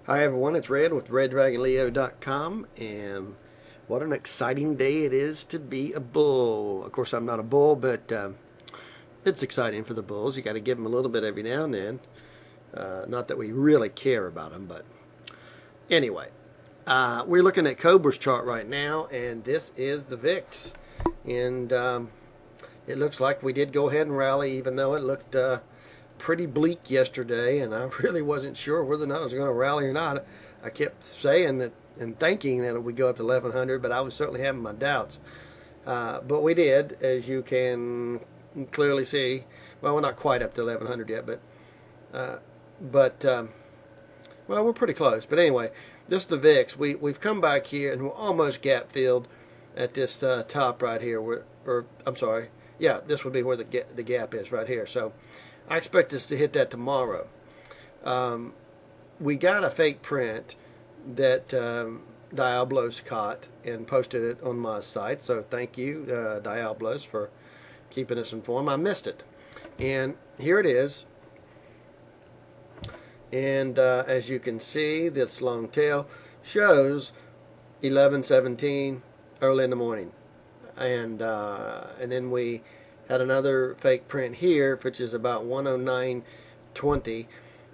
Hi everyone, it's Red with RedDragonLeo.com, and what an exciting day it is to be a bull. Of course, I'm not a bull, but it's exciting for the bulls. You got to give them a little bit every now and then. Not that we really care about them, but anyway, we're looking at Cobra's chart right now, and this is the VIX, and it looks like we did go ahead and rally, even though it looked pretty bleak yesterday, and I really wasn't sure whether or not it was going to rally or not. I kept saying that and thinking that it would go up to 1100, but I was certainly having my doubts. But we did, as you can clearly see. Well, we're not quite up to 1100 yet, but well, we're pretty close. But anyway, this is the VIX. We've come back here and we're almost gap filled at this top right here. Or I'm sorry, yeah, this would be where the gap is right here. So I expect us to hit that tomorrow. We got a fake print that Diablos caught and posted it on my site. So thank you, Diablos, for keeping us informed. I missed it. And here it is. And as you can see, this long tail shows 11:17 early in the morning. And then we had another fake print here, which is about 109.20,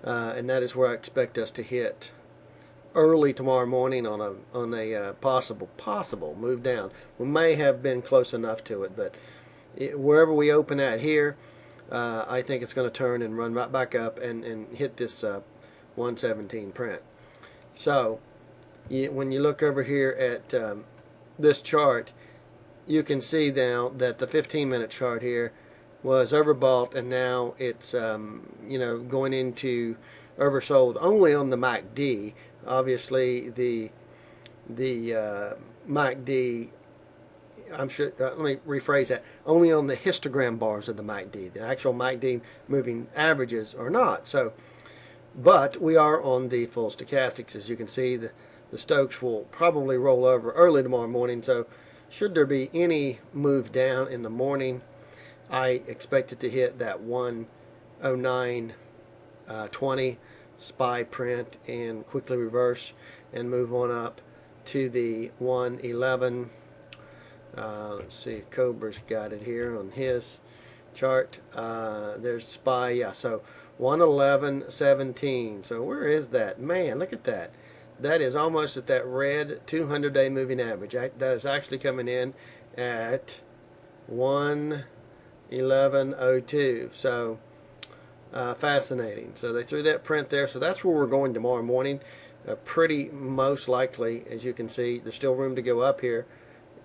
and that is where I expect us to hit early tomorrow morning on a possible move down. We may have been close enough to it, but wherever we open at here, I think it's going to turn and run right back up and hit this 117 print. So when you look over here at this chart, you can see now that the 15-minute chart here was overbought, and now it's going into oversold only on the MACD. Obviously, the MACD. I'm sure. Let me rephrase that. Only on the histogram bars of the MACD. The actual MACD moving averages are not. So, but we are on the full stochastics. As you can see, the Stokes will probably roll over early tomorrow morning. So, should there be any move down in the morning, I expect it to hit that 109.20 SPY print and quickly reverse and move on up to the 111. Let's see, Cobra's got it here on his chart. There's SPY, yeah, so 111.17. So where is that? Man, look at that. That is almost at that red 200-day moving average. That is actually coming in at 111.02. So fascinating. So they threw that print there. So that's where we're going tomorrow morning. Pretty most likely, as you can see, there's still room to go up here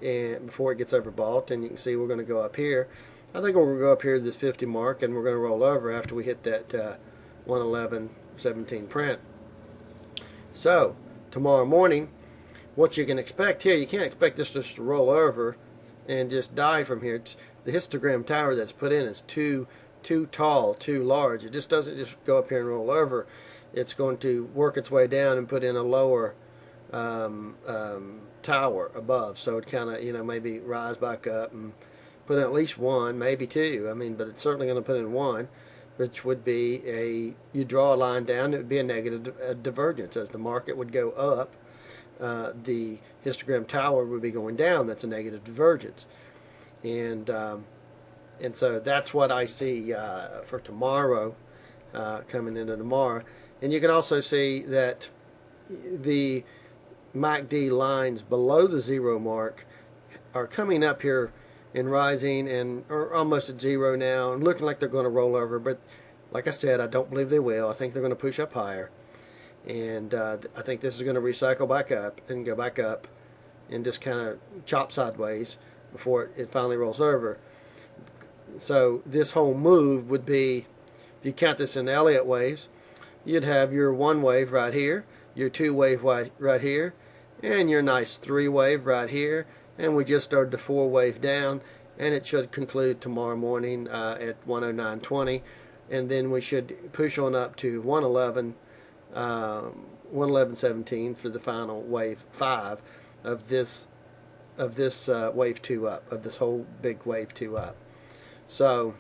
and before it gets overbought. And you can see we're going to go up here. I think we're going to go up here to this 50 mark, and we're going to roll over after we hit that 111.17 print. So tomorrow morning, what you can expect here, you can't expect this just to roll over and just die from here. The histogram tower that's put in is too tall, too large. It just doesn't just go up here and roll over. It's going to work its way down and put in a lower tower above. So it kind of, maybe rise back up and put in at least one, maybe two. I mean, but it's certainly going to put in one, which would be you draw a line down, it would be a negative divergence. As the market would go up, the histogram tower would be going down. That's a negative divergence. And so that's what I see for tomorrow, coming into tomorrow. And you can also see that the MACD lines below the zero mark are coming up here and rising and are almost at zero now and looking like they're going to roll over. But like I said, I don't believe they will. I think they're going to push up higher. And I think this is going to recycle back up and go back up and just kind of chop sideways before it finally rolls over. So this whole move would be, if you count this in Elliott waves, you'd have your one wave right here, your two wave right here, and your nice three wave right here. And we just started the four wave down, and it should conclude tomorrow morning at 109.20, and then we should push on up to 111.17 for the final wave 5 of this wave 2 up, of this whole big wave 2 up. So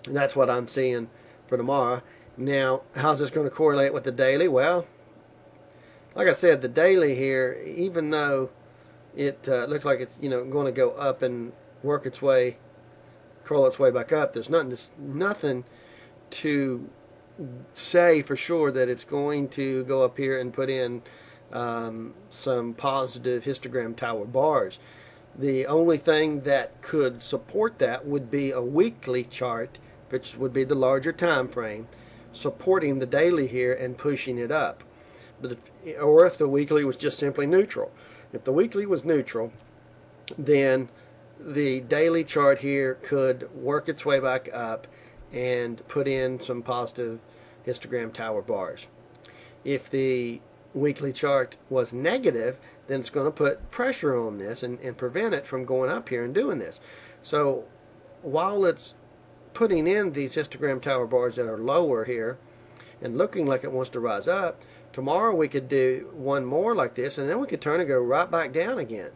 that's what I'm seeing for tomorrow. Now, how's this going to correlate with the daily? Well, like I said, the daily here, even though it looks like it's going to go up and work its way, crawl its way back up, there's nothing to say for sure that it's going to go up here and put in some positive histogram tower bars. The only thing that could support that would be a weekly chart, which would be the larger time frame, supporting the daily here and pushing it up. But or if the weekly was just simply neutral. If the weekly was neutral, then the daily chart here could work its way back up and put in some positive histogram tower bars. If the weekly chart was negative, then it's going to put pressure on this and prevent it from going up here and doing this. So while it's putting in these histogram tower bars that are lower here and looking like it wants to rise up, tomorrow we could do one more like this, and then we could turn and go right back down again.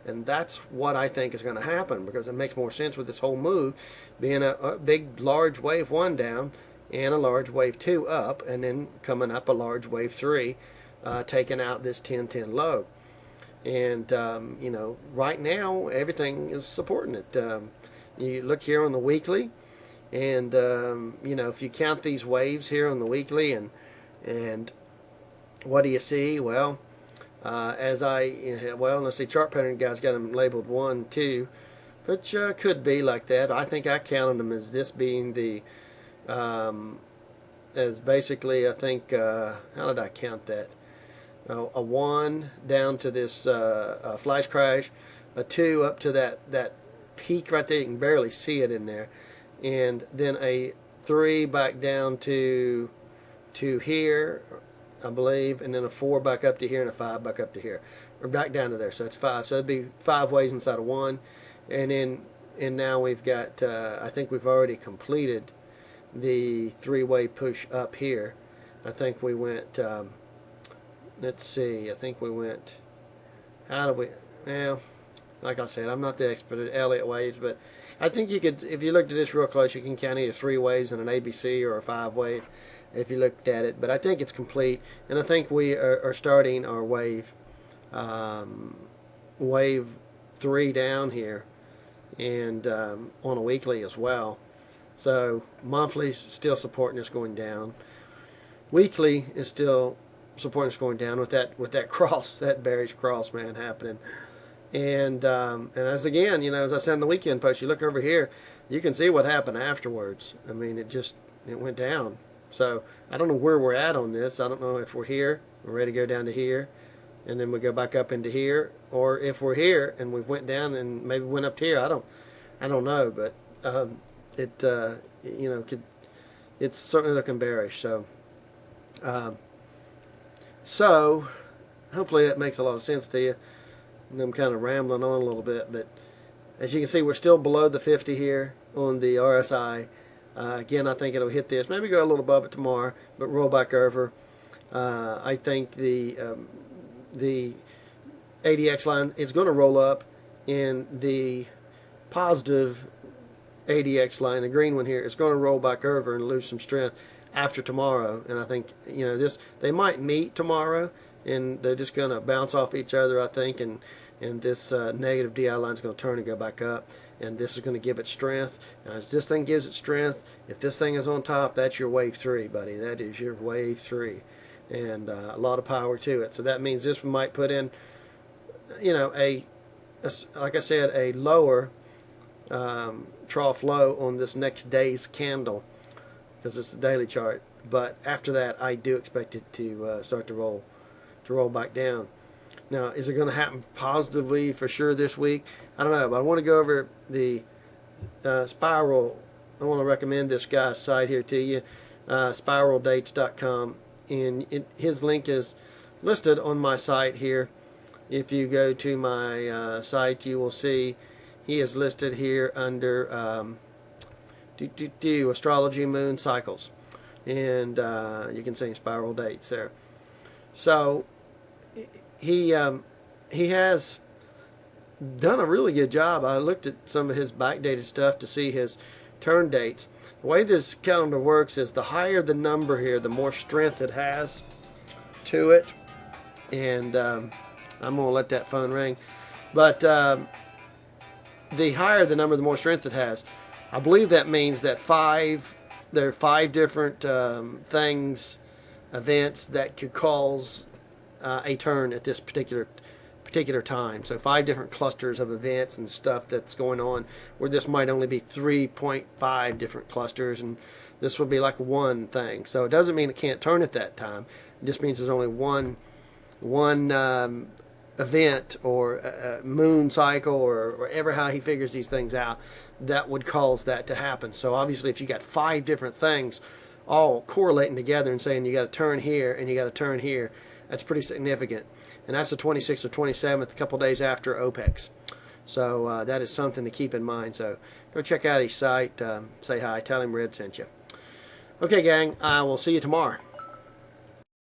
And that's what I think is going to happen, because it makes more sense with this whole move being a big large wave 1 down and a large wave 2 up, and then coming up a large wave 3, taking out this 10-10 low. And right now everything is supporting it. You look here on the weekly, and if you count these waves here on the weekly, and what do you see? Well, let's see, chart pattern guys got them labeled 1, 2, which could be like that. I think I counted them as this being the as basically, I think, how did I count that? A 1 down to this flash crash, a 2 up to that peak right there, you can barely see it in there, and then a 3 back down to here, I believe, and then a 4 back up to here, and a 5 back up to here, or back down to there. So that's 5. So that'd be 5 waves inside of 1, and now we've got I think we've already completed the 3-way push up here. I think we went let's see, I think we went, how do we, well, like I said, I'm not the expert at Elliott waves, but I think you could, if you looked at this real close, you can count either 3 waves and an ABC or a 5 wave if you looked at it. But I think it's complete, and I think we are starting our wave wave 3 down here, and on a weekly as well. So monthly is still supporting us going down. Weekly is still supporting us going down with that cross, that bearish cross, man, happening. And as again, as I said in the weekend post, you look over here, you can see what happened afterwards. I mean, it went down. So I don't know where we're at on this. I don't know if we're here, we're ready to go down to here, and then we go back up into here, or if we're here and we went down and maybe went up to here. I don't know, but it's certainly looking bearish. So hopefully that makes a lot of sense to you. And I'm kind of rambling on a little bit, but as you can see, we're still below the 50 here on the RSI. Again, I think it'll hit this, maybe go a little above it tomorrow, but roll back over. I think the ADX line is going to roll up, in the positive ADX line, the green one here, is going to roll back over and lose some strength after tomorrow. And I think they might meet tomorrow, and they're just going to bounce off each other, I think, and this negative DI line is going to turn and go back up, and this is going to give it strength. And as this thing gives it strength, if this thing is on top, that's your wave 3, buddy. That is your wave 3, and a lot of power to it. So that means this might put in, like I said, a lower trough low on this next day's candle, because it's the daily chart. But after that, I do expect it to start to roll back down. Now, is it going to happen positively for sure this week? I don't know, but I want to go over the Spiral. I want to recommend this guy's site here to you, spiraldates.com, and his link is listed on my site here. If you go to my site, you will see he is listed here under astrology moon cycles, and you can see Spiral Dates there. So he has done a really good job. I looked at some of his backdated stuff to see his turn dates. The way this calendar works is the higher the number here, the more strength it has to it. and I'm gonna let that phone ring. But the higher the number, the more strength it has. I believe that means that there are 5 different things, events that could cause a turn at this particular time. So 5 different clusters of events and stuff that's going on, where this might only be 3.5 different clusters, and this will be like one thing. So it doesn't mean it can't turn at that time. It just means there's only one event or a moon cycle or whatever, how he figures these things out, that would cause that to happen. So obviously if you got 5 different things all correlating together and saying you got to turn here and you got to turn here, that's pretty significant. And that's the 26th or 27th, a couple days after OPEX. So that is something to keep in mind. So go check out his site, say hi, tell him Red sent you. Okay, gang, I will see you tomorrow.